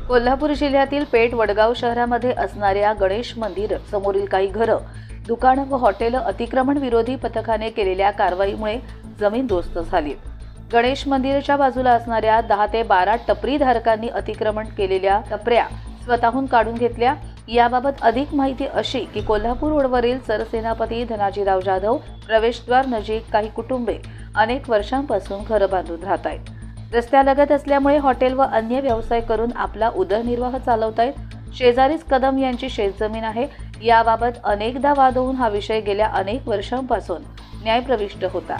कोल्हापूर जिल्ह्यातील पेठ वडगाव शहरामध्ये असणाऱ्या गणेश मंदिर समोरील काही घरं, दुकानं व हॉटेल अतिक्रमण विरोधी पथकाने केलेल्या कारवाईमुळे जमीनदोस्त झाली। गणेश मंदिरच्या बाजूला असणाऱ्या 10 ते 12 टपरी धारकांनी अतिक्रमण केलेल्या टपऱ्या स्वतःहून काढून घेतल्या। याबाबत अधिक माहिती अशी की कोल्हापूर रोडवरील सरसेनापती धनाजीराव जाधव प्रवेशद्वार नजीक काही कुटुंबे अनेक वर्षांपासून घरं बांधून राहत आहेत। रस्त्यालगत असल्यामुळे हॉटेल व अन्य व्यवसाय करून आपला उदरनिर्वाह चालवतायत। शेजारीच कदम यांची शेतजमीन आहे। याबाबत अनेकदा वाद होऊन हा विषय गेल्या अनेक वर्षांपासून न्यायप्रविष्ट होता।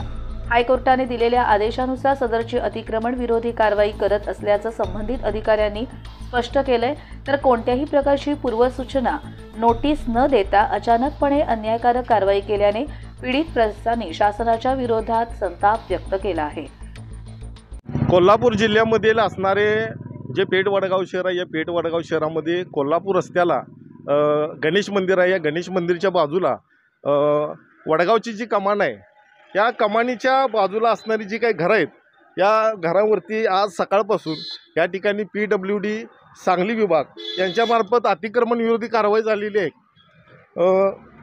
हायकोर्टाने दिलेल्या आदेशानुसार सदरची अतिक्रमण विरोधी कारवाई करत असल्याचं संबंधित अधिकाऱ्यांनी स्पष्ट केलंय। तर कोणत्याही प्रकारची पूर्वसूचना नोटीस न देता अचानकपणे अन्यायकारक कारवाई केल्याने पीडित प्रशासनाने शासनाच्या विरोधात संताप व्यक्त केला आहे। कोल्हापूर जिल्ह्यामधील असणारे जे पेठ वडगाव शहर आहे, या पेठ वडगाव शहरामध्ये कोल्हापूर रस्त्याला गणेश मंदिर आहे। या गणेश मंदिरच्या बाजूला वडगावची जी कमान आहे, या कमानीच्या बाजूला असणारी जी काही घरं आहेत, या घरावरती आज सकाळपासून या ठिकाणी PWD सांगली विभाग यांच्यामार्फत अतिक्रमण विरोधी कारवाई झालेली आहे।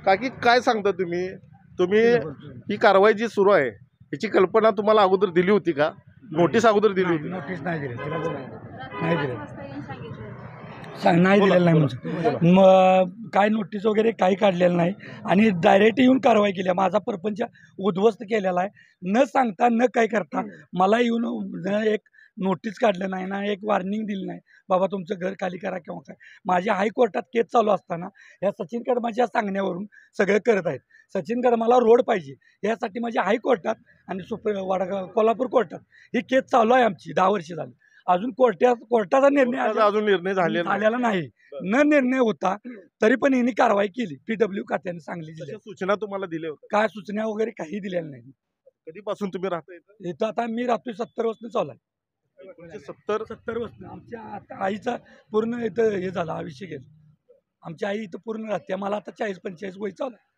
काकी काय सांगता तुम्ही ही कारवाई जी सुरू आहे याची कल्पना तुम्हाला अगोदर दिली होती का? नोटीस अगोदर दिली होती? नोटीस नाही दिली, नाही दिलेलं नाही म्हणजे मग काय नोटीस वगैरे काही काढलेलं नाही आणि डायरेक्ट येऊन कारवाई केली। माझा परपंच उद्ध्वस्त केलेला आहे, न सांगता न काय करता मला येऊन एक नोटीस काढलं नाही ना, एक वॉर्निंग दिली नाही बाबा तुमचं घर खाली करा किंवा काय। माझ्या हायकोर्टात केस चालू असताना या सचिन कदमाच्या सांगण्यावरून सगळं करत आहेत। सचिन कदमाला रोड पाहिजे यासाठी माझ्या हायकोर्टात आणि कोल्हापूर कोर्टात ही केस चालू आहे आमची 10 वर्ष झाली। अजून कोर्टाचा निर्णय झालेला नाही। न निर्णय होता तरी पण यांनी कारवाई केली। PW खात्याने सांगली जिल्ह्यात सूचना तुम्हाला दिल्या होत्या? काय सूचना वगैरे काही दिलेल्या नाही। कधीपासून तुम्ही राहता इथं? आता मी राहतोय 70 वर्ष चालू आहे। 70 वर्ष आमच्या आता आईचा पूर्ण इथं हे झाला, आयुष्य गेलं। आमची आई इथं पूर्ण राहते। मला आता 40-45 वय चालू आहे।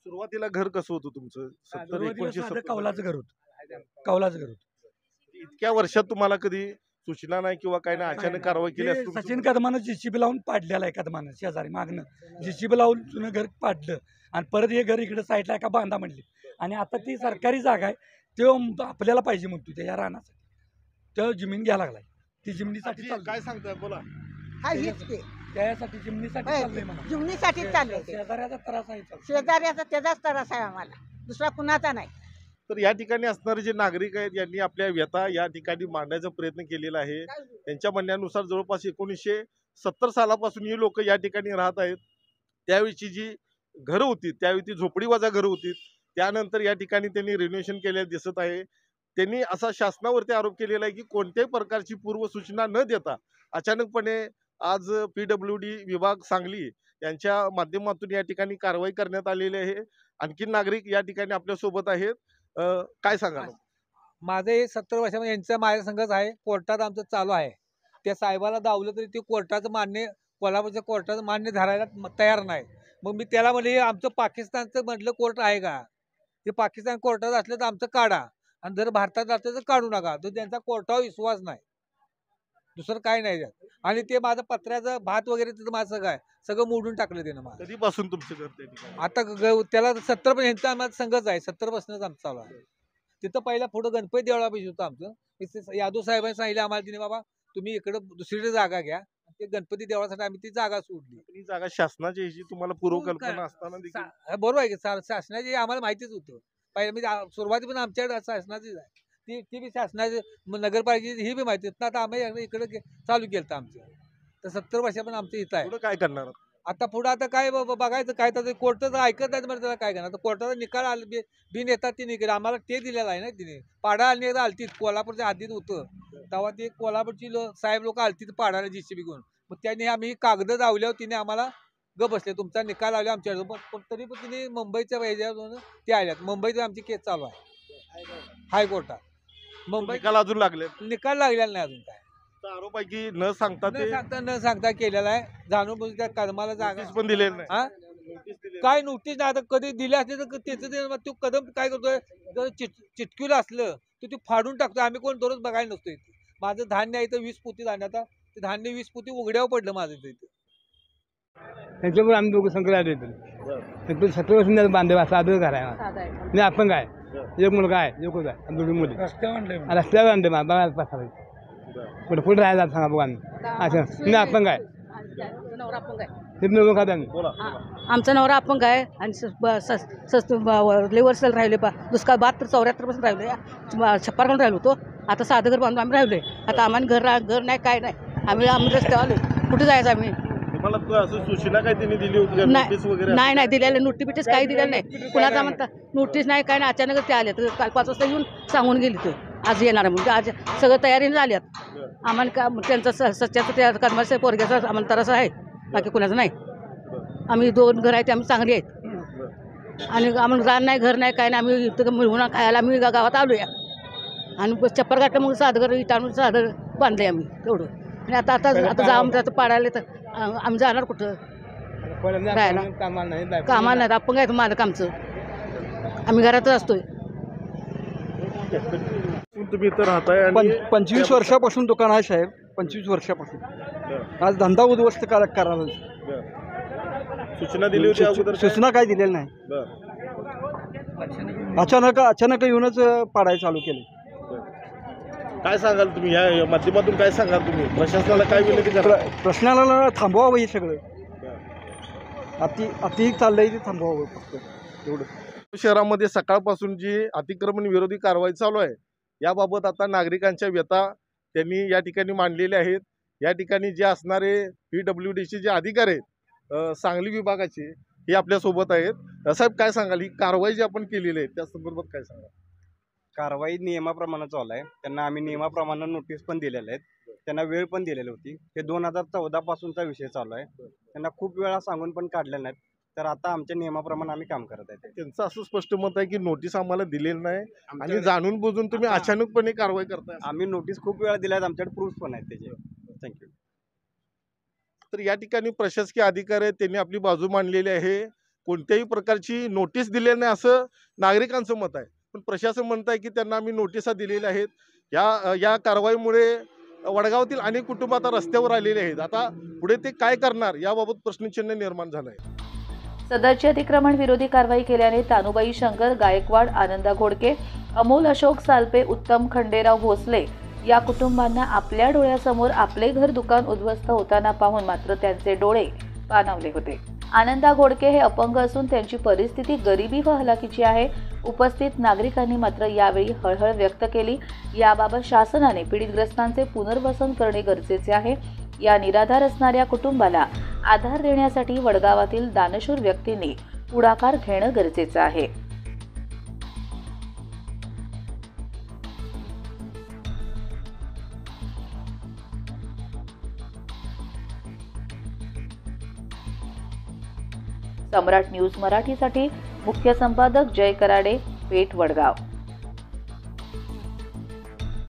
सुरुवातीला घर कसं होतं तुमचं? 70-79 कौलाचं घर होतं, कौलाचं घर होतं। इतक्या वर्षात तुम्हाला कधी सूचना नाही किंवा काय नाही, अचानक कारवाई केली असते? सचिन कदमानं JCB लावून पाडलेला आहे। कदमानं शेजारी मागणं JCB लावून जुनं घर पाडलं आणि परत हे घर इकडे साईडला एका बांधा म्हणली आणि आता ती सरकारी जागा आहे, तो आपल्याला पाहिजे म्हणतो त्या रानासाठी, तो जमीन घ्यायला लागलाय। ती जमिनीसाठी काय सांगताय बोला? त्यासाठी जमिनीसाठी चाललंय म्हणा, जमिनीसाठी चाललंय। शेजाऱ्याचा त्रास आहे, शेजाऱ्याचा त्याचाच त्रास आहे आम्हाला, दुसरा कुणाचा नाही। तर या ठिकाणी असणारे जे नागरिक आहेत यांनी आपल्या व्यथा या ठिकाणी मांडण्याचा प्रयत्न केलेला आहे। त्यांच्या म्हणण्यानुसार जवळपास 1970 सालापासून ही लोक या ठिकाणी राहत आहेत। त्यावेळची जी घरं होती त्यावेळी ती झोपडीवाजा घरं होती। त्यानंतर या ठिकाणी त्यांनी रिनोव्हेशन केलेलं दिसत आहे। त्यांनी असा शासनावरती आरोप केलेला आहे की कोणत्याही प्रकारची पूर्वसूचना न देता अचानकपणे आज PWD विभाग सांगली यांच्या माध्यमातून या ठिकाणी कारवाई करण्यात आलेली आहे। आणखी नागरिक या ठिकाणी आपल्या सोबत आहेत, काय सांगाल? माझं हे 70 वर्षामध्ये यांचा माझ्या संघच आहे। कोर्टात आमचं चालू आहे। त्या साहेबाला दावलं तरी ते कोर्टाचं मान्य, कोल्हापूरच्या कोर्टाचं मान्य धरायला तयार नाही। मग मी त्याला म्हणले आमचं पाकिस्तानचं म्हटलं कोर्ट आहे का? ते पाकिस्तान कोर्टात असलं तर आमचं काढा आणि जर भारतात असलं तर काढू नका। तर त्यांचा कोर्टावर विश्वास नाही, दुसरं काय नाही त्यात। आणि ते माझं पत्र्याचं भात वगैरे तिथं माझं सगळं मोडून टाकलं त्यानं माझं। कधीपासून तुमचं घर त्या ठिकाणी? आता त्याला 70 पण यांचा आम्हाला संघच आहे, 70 पासूनच आमचं चालू आहे। तिथं पहिला पुढं गणपती देवळा पाहिजे होतं आमचं। यादव साहेबांनी सांगितलं आम्हाला, तिने बाबा तुम्ही इकडे दुसरीकडे जागा घ्या। ते गणपती देवळासाठी आम्ही ती जागा सोडली। ही जागा शासनाची ह्याची तुम्हाला पूर्वकल्पना असताना देखील? बरोबर आहे की शासनाची आम्हाला माहितीच होतं। पहिले म्हणजे सुरुवाती पण आमच्याकडे शासनाचीच आहे, ती बी शासनाची नगरपालिकेची ही बी माहिती होती। आता आम्ही इकडे चालू केलं आमचं। तर 70 वर्ष पण आमचं इथं आहे। पुढे काय करणार आता पुढे? आता काय बघायचं, काय तर कोर्टाचं ऐकत नाही म्हणजे त्याला काय करणार? तर कोर्टाचा निकाल आला बिन येतात ती निकाल आम्हाला ते दिलेला आहे ना। तिने पाडा आणि एकदा आलती, कोल्हापूरच्या हद्दीत होतं तेव्हा ते कोल्हापूरची साहेब लोक आलती पाडायला JCB घेऊन। मग त्यांनी आम्ही कागद लावल्यावर तिने आम्हाला बसले, तुमचा निकाल आला आमच्याकडे। तरी पण तिने मुंबईच्या ह्याच्यावरून ते आल्यात। मुंबईत आमची केस चालू आहे हायकोर्टात। मुंबई निकाल अजून लागले? निकाल लागलेला नाही अजून। काय आरोप आहे की न सांगता केलेला आहे, जाणून बुजून त्या कदमाला जागा पण दिलेलं नाही। काय नोटीस आता कधी दिली असते तर त्याचं तो कदम काय करतोय, जर चिटकीला असलं तर ते फाडून टाकतोय। आम्ही कोण दररोज बघायला नसतोय। माझं धान्य आहे तर 20 पोती धान्य, आता ते धान्य 20 पोती उघड्यावर पडलं माझं तिथे. त्यांच्यामुळे आम्ही दोघं संकट आले होते 70 वर्ष बांधव असा आदर करायला नाही आपण काय एक मुलगा आहे एकच आहे आणि दोघी मुली रस्त्यावर आणते बघायला पास पुढे पुढे राहायला सांगा बघा असं नाही आपण काय ते नवं खात आम्ही आमचा नवरा अपंग आहे आणि लय वर्ष राहिले दुष्काळ 72-74% राहिले छप्पर करून राहिलो होतो. आता साधं घर बांधून आम्ही राहिलोय. आता आम्हाला घर नाही काय नाही आम्ही रस्त्यावर आलो. कुठे जायचं आम्ही तुम्हाला असं सूचना काय त्यांनी दिली होती का? नोटीस वगैरे नाही दिलेलं नोटिफिकेशन काही दिलेलं नाही. कुणाचा म्हणता नोटीस नाही काय नाही अचानकच ते आले तर काल 5 वाजता येऊन सांगून गेली ते आज येणार म्हणजे आज सगळं तयारीने झाल्यात. आम्हाला का त्यांचं सच्याचं त्या कर्माचं पोरग्याचं आम्हाला तरच आहे बाकी कुणाचं नाही. आम्ही 2 घर आहेत आम्ही चांगली आहेत आणि आम्हाला रान नाही घर नाही काय नाही आम्ही इथं मिळवून खायला आम्ही गावात आलो या आणि चप्पर गाठलं मग साधं घर इटाणून साधं बांधले आम्ही तेवढं. आणि आता जा आमचं आता पाडायला तर आम्ही जाणार कुठं राहायला कामाला नाही अपंग आहे मालक आमचं आम्ही घरातच असतोय. तुम्ही इथं राहताय आणि 25 वर्षापासून दुकान आहे साहेब. 25 वर्षापासून आज धंदा उद्ध्वस्त करायला सूचना दिली होती अगोदर? सूचना काय दिलेली नाही. अचानक येऊनच पाडायला चालू केले. काय सांगाल तुम्ही या माध्यमातून काय सांगाल तुम्ही प्रशासनाला काय विनंती करा? प्रश्नाला थांबवावं हे सगळं. अति चाललंय ते थांबवावं फक्त एवढं. शहरामध्ये सकाळपासून जी अतिक्रमण विरोधी कारवाई चालू आहे याबाबत आता नागरिकांच्या व्यथा त्यांनी या ठिकाणी मांडलेल्या आहेत. या ठिकाणी जे असणारे PWDचे जे अधिकारी आहेत सांगली विभागाचे हे आपल्यासोबत आहेत. साहेब काय सांगाल ही कारवाई जी आपण केलेली आहे त्या संदर्भात काय सांगाल? कारवाई नियमाप्रमाणे चालू आहे. त्यांना आम्ही नियमाप्रमाणे नोटीस पण दिलेल्या आहेत. त्यांना वेळ पण दिलेली होती. हे 2014 पासूनचा विषय चालू आहे. त्यांना खूप वेळा सांगून पण काढले नाहीत. तर आता आमच्या नियमाप्रमाणे आम्ही काम करत आहे. त्यांचं असं स्पष्ट मत आहे की नोटीस आम्हाला दिलेली नाही आणि जाणून बुजून तुम्ही अचानकपणे कारवाई करताय. आम्ही नोटीस खूप वेळा दिल्या आहेत. आमच्याकडे प्रूफ पण आहेत त्याचे. थँक्यू. तर या ठिकाणी प्रशासकीय अधिकारी आहेत त्यांनी आपली बाजू मांडलेली आहे. कोणत्याही प्रकारची नोटीस दिलेली नाही असं नागरिकांचं मत आहे. पण प्रशासन म्हणत आहे की त्यांना आम्ही नोटिसा दिलेल्या आहेत. या कारवाईमुळे वडगावातील अनेक कुटुंब आता रस्त्यावर आलेले आहेत. आता पुढे ते काय करणार याबाबत प्रश्नचिन्ह निर्माण झालं आहे. सदरची अतिक्रमण विरोधी कारवाई केल्याने तानुबाई शंकर गायकवाड, आनंदा घोडके, अमोल अशोक सालपे, उत्तम खंडेराव भोसले या कुटुंबांना आपल्या डोळ्यासमोर आपले घर दुकान उद्ध्वस्त होताना पाहून मात्र त्यांचे डोळे पाणावले होते. आनंदा घोडके हे अपंग असून त्यांची परिस्थिती गरिबी व हलाखीची आहे. उपस्थित नागरिकांनी मात्र यावेळी हळहळ व्यक्त केली. याबाबत शासनाने पीडितग्रस्तांचे पुनर्वसन करणे गरजेचे आहे. या निराधार असणाऱ्या कुटुंबाला आधार देण्यासाठी वडगावातील दानशूर व्यक्तींनी पुढाकार घेणं गरजेचं आहे. सम्राट न्यूज मराठीसाठी मुख्य संपादक जय कराडे, पेठ, वडगाव.